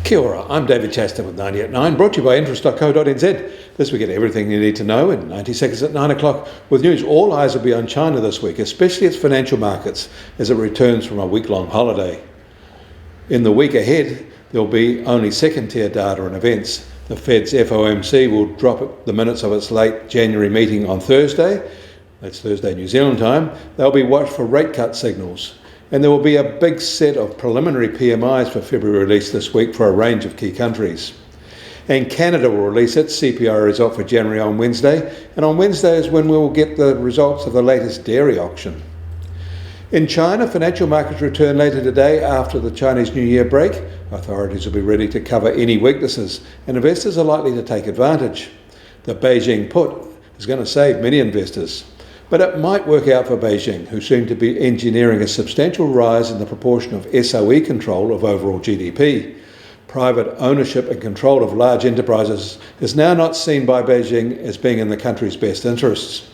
Kia ora, I'm David Chaston with 98.9, brought to you by interest.co.nz. This week, get everything you need to know in 90 seconds at 9 o'clock. With news, all eyes will be on China this week, especially its financial markets, as it returns from a week-long holiday. In the week ahead, there will be only second-tier data and events. The Fed's FOMC will drop the minutes of its late January meeting on Thursday. That's Thursday New Zealand time. They'll be watched for rate cut signals. And there will be a big set of preliminary PMIs for February release this week for a range of key countries. And Canada will release its CPI result for January on Wednesday, and on Wednesday is when we will get the results of the latest dairy auction. In China, financial markets return later today after the Chinese New Year break. Authorities will be ready to cover any weaknesses, and investors are likely to take advantage. The Beijing put is going to save many investors. But it might work out for Beijing, who seem to be engineering a substantial rise in the proportion of SOE control of overall GDP. Private ownership and control of large enterprises is now not seen by Beijing as being in the country's best interests.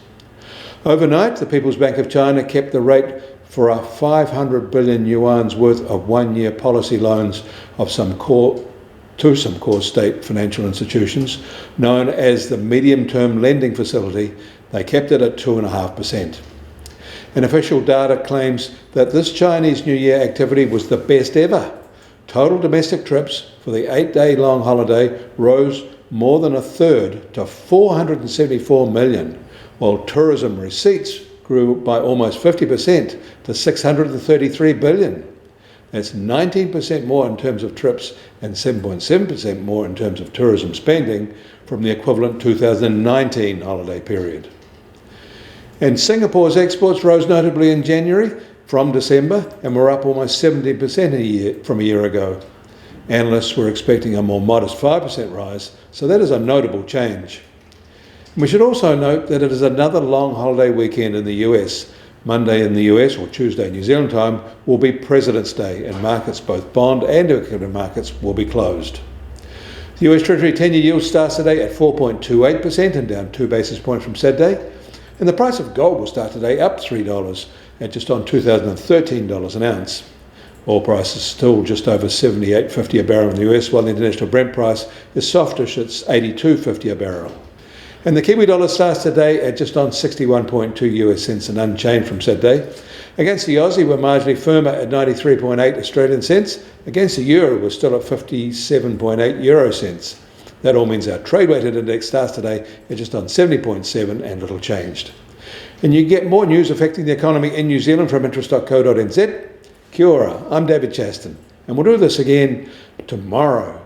Overnight, the People's Bank of China kept the rate for a 500 billion yuan's worth of one-year policy loans of some core state financial institutions, known as the Medium-Term Lending Facility. They kept it at 2.5%. And official data claims that this Chinese New Year activity was the best ever. Total domestic trips for the 8-day long holiday rose more than a third to 474 million, while tourism receipts grew by almost 50% to 633 billion. That's 19% more in terms of trips and 7.7% more in terms of tourism spending from the equivalent 2019 holiday period. And Singapore's exports rose notably in January from December and were up almost 70% from a year ago. Analysts were expecting a more modest 5% rise, so that is a notable change. We should also note that it is another long holiday weekend in the US. Monday in the US, or Tuesday New Zealand time, will be President's Day, and markets, both bond and equity markets, will be closed. The US Treasury 10-year yield starts today at 4.28% and down 2 basis points from Saturday. And the price of gold will start today up $3 at just on $2,013 an ounce. Oil price is still just over $78.50 a barrel in the US, while the international Brent price is softish at $82.50 a barrel. And the Kiwi dollar starts today at just on 61.2 US cents and unchanged from Saturday. Against the Aussie, we're marginally firmer at 93.8 Australian cents. Against the euro, we're still at 57.8 euro cents. That all means our trade-weighted index starts today at just on 70.7 and little changed. And you get more news affecting the economy in New Zealand from interest.co.nz. Kia ora, I'm David Chaston, and we'll do this again tomorrow.